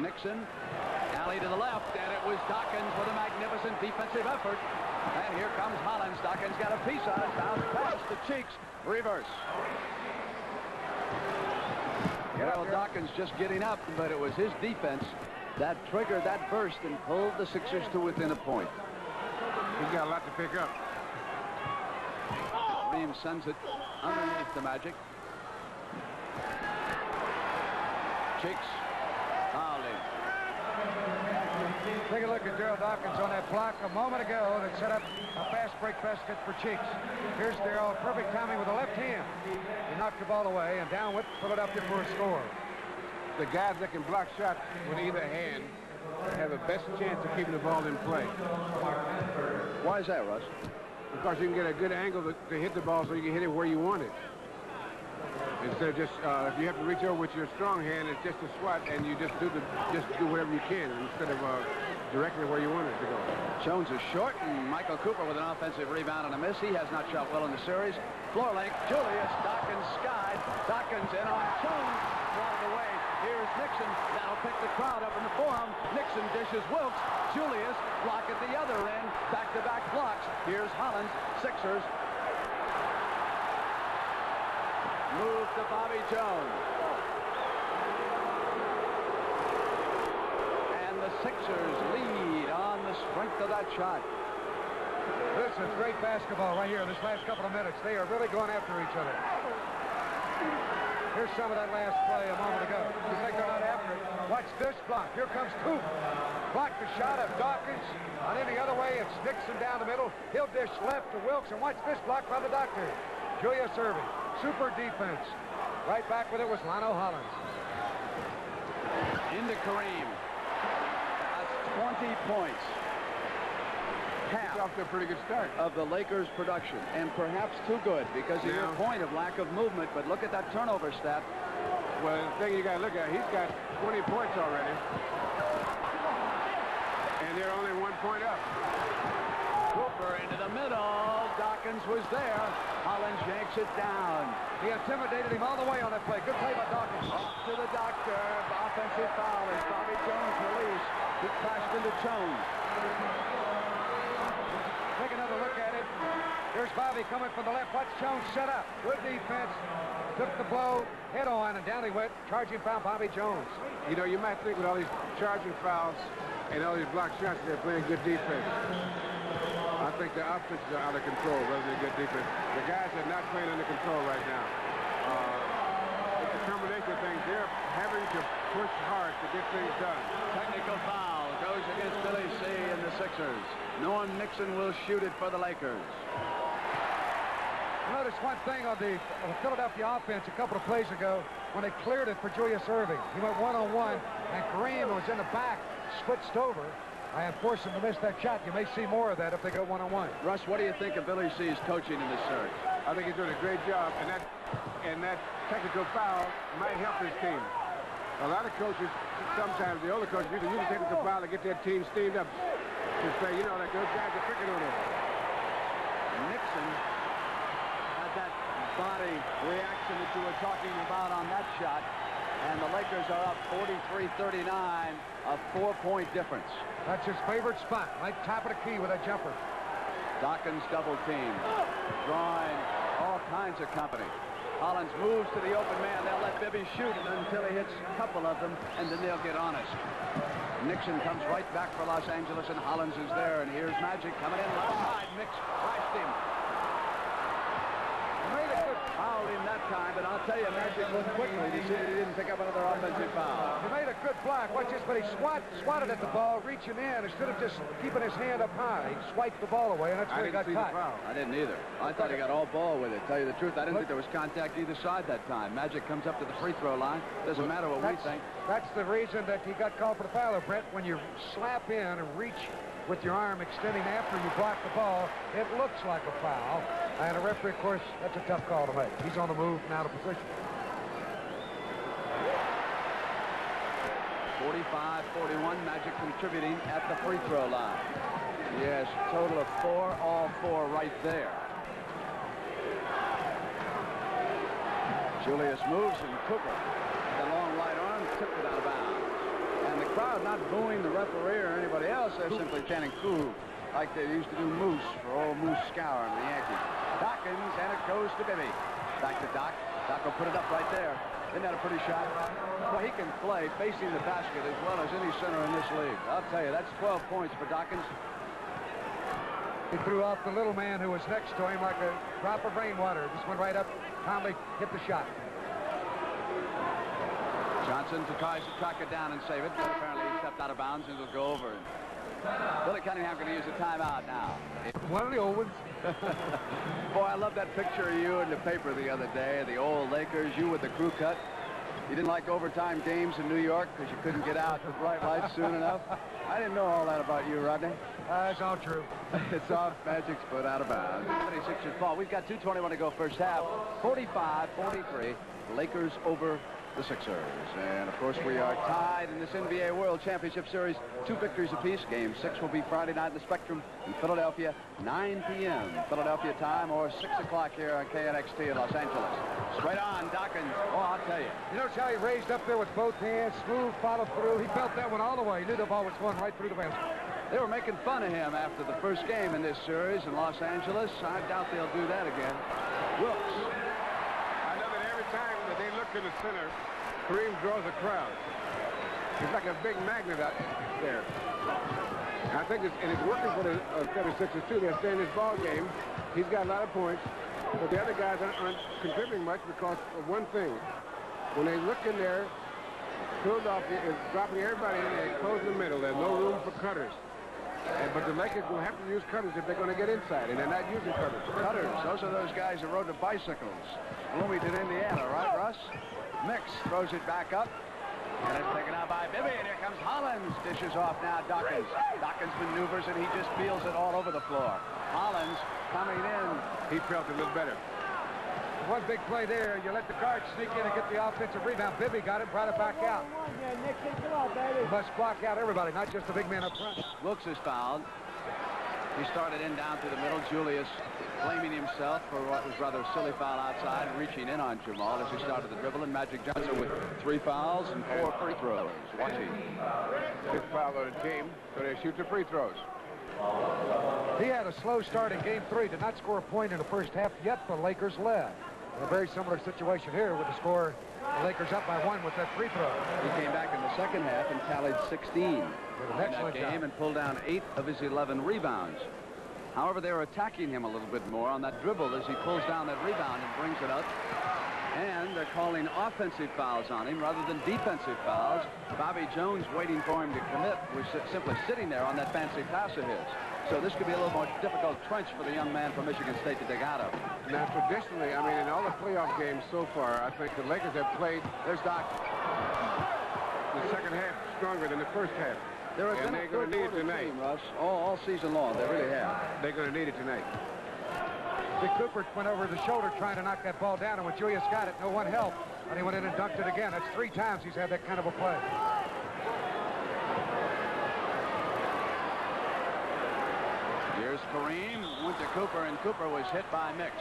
Nixon, alley to the left, and it was Dawkins with a magnificent defensive effort. And here comes Hollins. Dawkins got a piece on it, bounce past the cheeks, reverse. Darryl Dawkins just getting up, but it was his defense that triggered that burst and pulled the Sixers to within a point. He's got a lot to pick up. Kareem sends it underneath the Magic. Cheeks fouled in. Take a look at Darryl Dawkins on that block a moment ago that set up a fast break basket for Cheeks. Here's Darryl, perfect timing with the left hand. He knocked the ball away and down with Philadelphia for a score. The guys that can block shots with either hand have the best chance of keeping the ball in play. Why is that, Russ? Because you can get a good angle to hit the ball so you can hit it where you want it. Instead of just, if you have to reach over with your strong hand, it's just a swat, and you just do whatever you can instead of directing it where you want it to go. Jones is short, and Michael Cooper with an offensive rebound and a miss. He has not shot well in the series. Floor length, Julius, Dawkins skied. Dawkins in on Jones, brought it away. Here's Nixon. That'll pick the crowd up in the forum. Nixon dishes Wilkes. Julius, block at the other end. Back-to-back blocks. Here's Hollins. Sixers. Move to Bobby Jones. And the Sixers lead on the strength of that shot. This is great basketball right here in this last couple of minutes. They are really going after each other. Here's some of that last play a moment ago. You think they're not after it? Watch this block. Here comes Coop. Block the shot of Dawkins. On any other way, it's Nixon down the middle. He'll dish left to Wilkes, and watch this block by the doctor. Julius Erving. Super defense. Right back with it was Lionel Hollins. Into Kareem. That's 20 points. Half off to a pretty good start of the Lakers' production, and perhaps too good because of your point of lack of movement. But look at that turnover stat. Well, the thing you got to look at, he's got 20 points already, and they're only 1 point up. Cooper into the middle. Dawkins was there. Hollins yanks it down. He intimidated him all the way on that play. Good play by Dawkins. Up to the doctor. Offensive foul as Bobby Jones released. He crashed into Jones. Take another look at it. Here's Bobby coming from the left. Watch Jones set up. Good defense. Took the blow head on, and down he went. Charging foul, Bobby Jones. You know, you might think with all these charging fouls and all these block shots, they're playing good defense. I think the offense is out of control rather than good defense. The guys are not playing under control right now. It's a combination of things. They're having to push hard to get things done. Technical foul goes against Billy C. and the Sixers. Norm Nixon will shoot it for the Lakers. Notice one thing on the Philadelphia offense a couple of plays ago when they cleared it for Julius Erving. He went one-on-one, and Kareem was in the back, switched over, and forced him to miss that shot. You may see more of that if they go one-on-one. Russ, what do you think of Billy C.'s coaching in this series? I think he's doing a great job, and that technical foul might help his team. A lot of coaches, sometimes the older coaches, use a technical foul to get their team steamed up. Just say, you know, like those guys are picking on him. Nixon had that body reaction that you were talking about on that shot, and the Lakers are up 43-39, a 4-point difference. That's his favorite spot, right top of the key with that jumper. Dawkins double team, drawing all kinds of company. Hollins moves to the open man. They'll let Bibby shoot until he hits a couple of them, and then they'll get honest. Nixon comes right back for Los Angeles, and Hollins is there. And here's Magic coming in left side. Mix flashed him. Made a good foul in that time, but I'll tell you, Magic looked quickly to see that he didn't pick up another offensive foul. He made a good block. Watch this, but he swatted at the ball, reaching in instead of just keeping his hand up high. He swiped the ball away, and that's where he got caught. I didn't either. I thought he got all ball with it. Tell you the truth, I didn't think there was contact either side that time. Magic comes up to the free throw line. Doesn't matter what we think. That's the reason that he got called for the foul, Brent. When you slap in and reach with your arm extending after you block the ball, it looks like a foul. And a referee, of course, that's a tough call to make. He's on the move and out of position. 45-41, Magic contributing at the free throw line. Yes, total of 4, all 4 right there. Julius moves, and Cooper, the long right arm, tipped it out of bounds. And the crowd not booing the referee or anybody else. They're simply chanting "Coo," like they used to do Moose for old Moose Scour and the Yankees. Dawkins, and it goes to Bibby. Back to Doc. Doc will put it up right there. Isn't that a pretty shot? Well, he can play facing the basket as well as any center in this league. I'll tell you, that's 12 points for Dawkins. He threw off the little man who was next to him like a drop of rainwater. Just went right up, calmly hit the shot. Johnson tries to track it down and save it, but apparently he stepped out of bounds and it'll go over. Billy Cunningham going to use a timeout now. One of the old ones. Boy, I love that picture of you in the paper the other day, the old Lakers, you with the crew cut. You didn't like overtime games in New York because you couldn't get out the bright lights soon enough. I didn't know all that about you, Rodney. That's all true. It's off Magic's foot out of bounds. 76ers ball. We've got 2:21 to go first half. 45-43. Lakers over the Sixers. And, of course, we are tied in this NBA World Championship Series. 2 victories apiece. Game 6 will be Friday night at the Spectrum in Philadelphia, 9 p.m. Philadelphia time, or 6 o'clock here on KNXT in Los Angeles. Straight on, Dawkins. Oh, I'll tell you. You notice how he raised up there with both hands, smooth follow through. He felt that one all the way. He knew the ball was going right through the basket. They were making fun of him after the first game in this series in Los Angeles. I doubt they'll do that again. Wilkes. I know that every time that they look to the center, Kareem draws a crowd. He's like a big magnet out there. I think and it's working for the 76ers too. They're staying in this ball game. He's got a lot of points, but the other guys aren't contributing much because of one thing. When they look in there, Philadelphia is dropping everybody in there, closing the middle. There's no room for cutters. But the Lakers will have to use cutters if they're going to get inside, and they're not using cutters. Cutters, those are those guys that rode the bicycles. Bloomington, Indiana, right, Russ? Mix throws it back up, and it's taken out by Bibby, and here comes Hollins. Dishes off now Dawkins. Dawkins maneuvers, and he just feels it all over the floor. Hollins coming in. He felt a little better. One big play there. You let the guard sneak in and get the offensive rebound. Bibby got it, brought it back out. You must block out everybody, not just the big man up front. Wilkes is fouled. He started in down through the middle. Julius blaming himself for what was rather a silly foul outside and reaching in on Jamal as he started the dribble. And Magic Johnson with 3 fouls and 4 free throws. Watching. 6 fouls on the team, so they shoot the free throws. He had a slow start in Game 3. Did not score a point in the first half, yet the Lakers led. A very similar situation here with the score. The Lakers up by 1 with that free throw. He came back in the second half and tallied 16 in that game and pulled down 8 of his 11 rebounds. However, they were attacking him a little bit more on that dribble as he pulls down that rebound and brings it up. And they're calling offensive fouls on him rather than defensive fouls. Bobby Jones, waiting for him to commit, was simply sitting there on that fancy pass of his. So this could be a little more difficult trench for the young man from Michigan State to dig out of. Now, traditionally, I mean, in all the playoff games so far, I think the Lakers have played, there's Doc, the second half stronger than the first half. They're going to need it tonight. Team, Russ, all season long. They really have. They're going to need it tonight. Dick Cooper went over the shoulder trying to knock that ball down, and when Julius got it, no one helped. And he went in and dunked it again. That's 3 times he's had that kind of a play. Here's Kareem, went to Cooper, and Cooper was hit by Mix.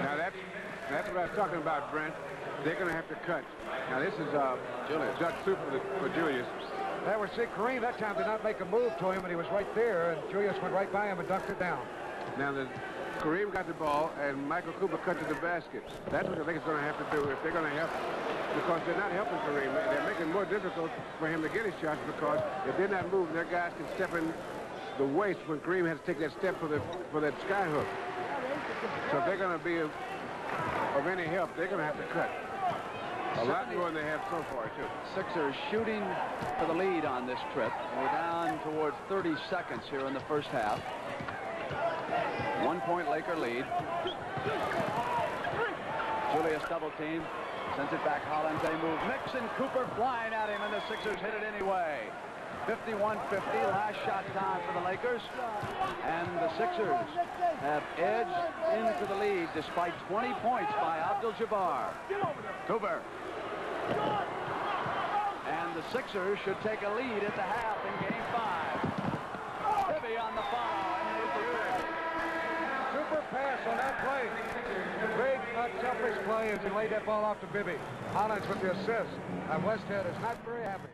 Now that's what I was talking about, Brent. They're going to have to cut. Now this is Julius. Duck soup for Julius. That was it. Kareem that time did not make a move to him, and he was right there, and Julius went right by him and dunked it down. Now Kareem got the ball, and Michael Cooper cut to the basket. That's what I think it's going to have to do if they're going to help, because they're not helping Kareem. They're making it more difficult for him to get his shots, because if they're not moving, their guys can step in the waist when Kareem has to take that step for that sky hook. So if they're going to be of any help, they're going to have to cut. A lot more than they have so far, too. Sixers shooting for the lead on this trip. We're down towards 30 seconds here in the first half. 1-point Laker lead. Julius double team. Sends it back. Hollins, they move. Mix and Cooper flying at him, and the Sixers hit it anyway. 51-50, last shot time for the Lakers. And the Sixers have edged into the lead despite 20 points by Abdul-Jabbar. Cooper. And the Sixers should take a lead at the half in Game 5. Bibby on the follow. Super pass on that play. Big, unselfish play as he laid that ball off to Bibby. Hollins with the assist. And Westhead is not very happy.